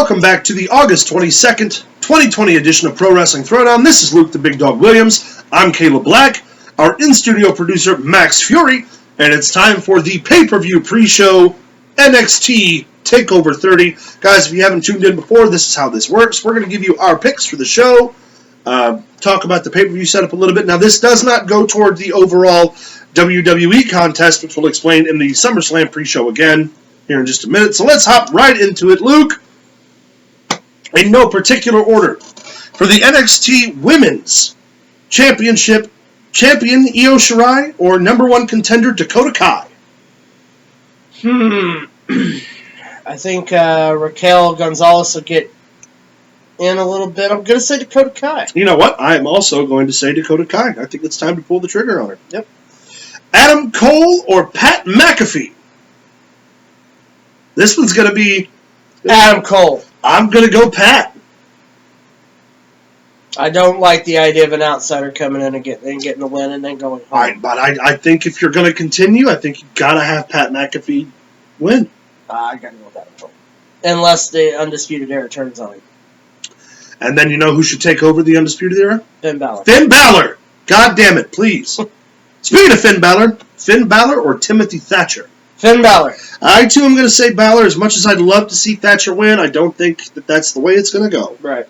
welcome back to the August 22nd, 2020 edition of Pro Wrestling Throwdown. This is Luke the Big Dog Williams. I'm Caleb Black, our in-studio producer Max Fury, and it's time for the pay-per-view pre-show NXT Takeover 30. Guys, if you haven't tuned in before, this is how this works. We're going to give you our picks for the show, talk about the pay-per-view setup a little bit. Now, this does not go toward the overall WWE contest, which we'll explain in the SummerSlam pre-show again here in just a minute. So let's hop right into it, Luke. In no particular order, for the NXT Women's Championship, champion Io Shirai or number one contender Dakota Kai? I think Raquel Gonzalez will get in a little bit. I'm going to say Dakota Kai. You know what? I am also going to say Dakota Kai. I think it's time to pull the trigger on her. Yep. Adam Cole or Pat McAfee? This one's going to be Adam Cole. I'm going to go Pat. I don't like the idea of an outsider coming in and getting a win and then going home. But I think if you're going to continue, I think you got to have Pat McAfee win. I got to go with Adam Cole. Unless the Undisputed Era turns on him. And then you know who should take over the Undisputed Era? Finn Balor. Finn Balor! God damn it, please. Speaking of Finn Balor or Timothy Thatcher? Finn Balor. I, too, am going to say Balor. As much as I'd love to see Thatcher win, I don't think that that's the way it's going to go. Right.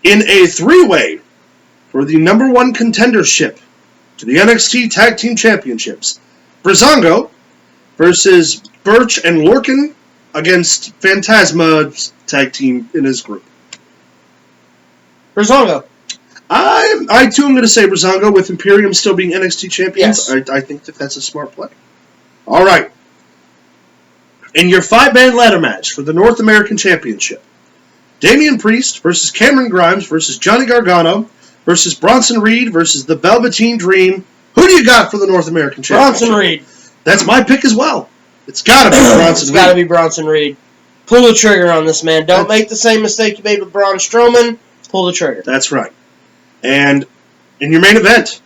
In a three-way for the number one contendership to the NXT Tag Team Championships, Breezango versus Birch and Lorcan against Phantasma's tag team in his group. Breezango. I too am going to say Breezango with Imperium still being NXT champions. Yes. I think that's a smart play. All right. In your 5-man ladder match for the North American Championship, Damian Priest versus Cameron Grimes versus Johnny Gargano versus Bronson Reed versus the Velveteen Dream. Who do you got for the North American Championship? Bronson Reed. That's my pick as well. It's got to be Bronson Reed. It's got to be Bronson Reed. Pull the trigger on this, man. Don't make the same mistake you made with Braun Strowman. Pull the trigger. That's right. And in your main event,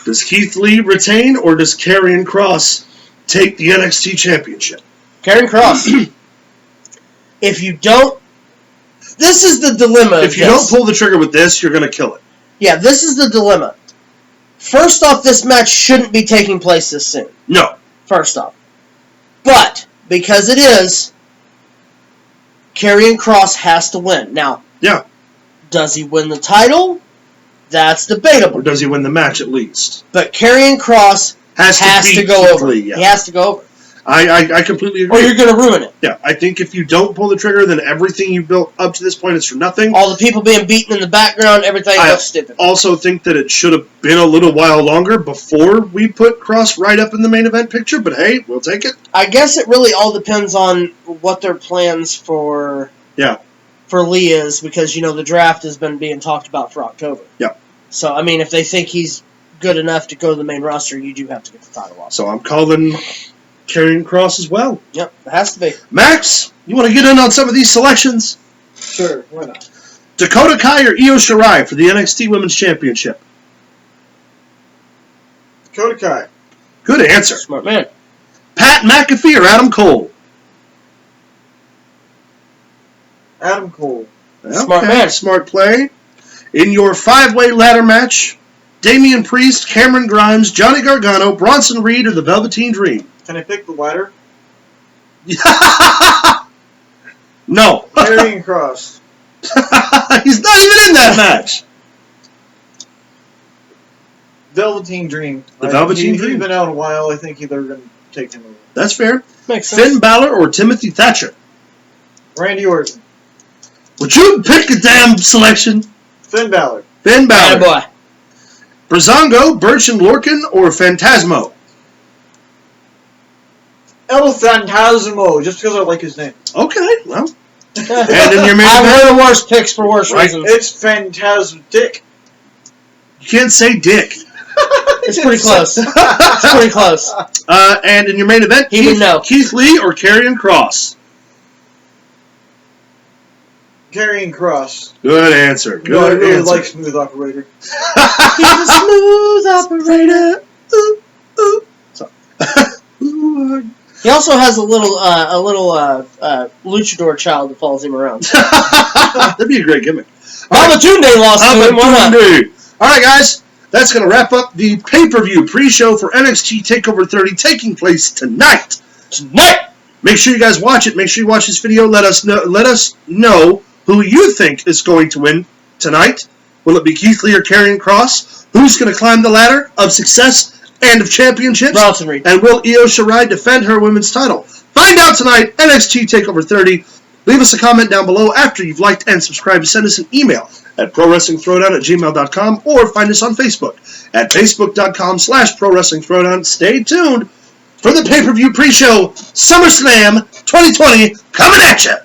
does Keith Lee retain or does Karrion Kross take the NXT Championship? Karrion Kross. If you don't... This is the dilemma. If you don't pull the trigger with this, you're going to kill it. Yeah, this is the dilemma. First off, this match shouldn't be taking place this soon. No. First off. But, because it is, Karrion Kross has to win. Now, yeah. Does he win the title? That's debatable. Or does he win the match at least? But Karrion Kross has to go over. Yeah. He has to go over. I completely agree. Or you're going to ruin it. Yeah, I think if you don't pull the trigger, then everything you've built up to this point is for nothing. All the people being beaten in the background, everything looks stupid. I also think that it should have been a little while longer before we put Kross right up in the main event picture, but hey, we'll take it. I guess it really all depends on what their plans for Lee is, because, the draft has been being talked about for October. Yeah. So, I mean, if they think he's good enough to go to the main roster, you do have to get the title off. So I'm calling Karrion Kross as well. Yep, it has to be. Max, you want to get in on some of these selections? Sure, why not? Dakota Kai or Io Shirai for the NXT Women's Championship? Dakota Kai. Good answer. Smart man. Pat McAfee or Adam Cole? Adam Cole. Smart man. Smart play. In your 5-way ladder match, Damian Priest, Cameron Grimes, Johnny Gargano, Bronson Reed, or the Velveteen Dream? Can I pick the ladder? No. Karrion Kross. He's not even in that match. Velveteen Dream. The Velveteen Dream. He's been out a while. I think they're going to take him over. That's fair. Makes sense. Finn Balor or Timothy Thatcher? Randy Orton. Would you pick a damn selection? Finn Balor. Finn Balor. Boy. Breezango, Birch and Lorcan, or Phantasmo? El Phantasmo, just because I like his name. Okay, well. And in your main I've event, heard worse picks for worse reasons. It's Phantastic. you can't say Dick. It's pretty close. It's pretty close. And in your main event, He would know. Keith Lee or Karrion Kross? Karrion Kross. Good answer. Good I really answer. like Smooth Operator. He's a smooth operator. Ooh, ooh. So, ooh, He also has a little luchador child that follows him around. That'd be a great gimmick. Babatunde lost to him. Why not? All right, guys. That's going to wrap up the pay-per-view pre-show for NXT TakeOver 30 taking place tonight. Make sure you guys watch it. Make sure you watch this video. Let us know who you think is going to win tonight. Will it be Keith Lee or Karrion Kross? Who's going to climb the ladder of success and of championships? Bronson Reed. And will Io Shirai defend her women's title? Find out tonight, NXT TakeOver 30. Leave us a comment down below after you've liked and subscribed. Send us an email at prowrestlingthrowdown@gmail.com or find us on Facebook at facebook.com/prowrestlingthrowdown. Stay tuned for the pay-per-view pre-show SummerSlam 2020 coming at you.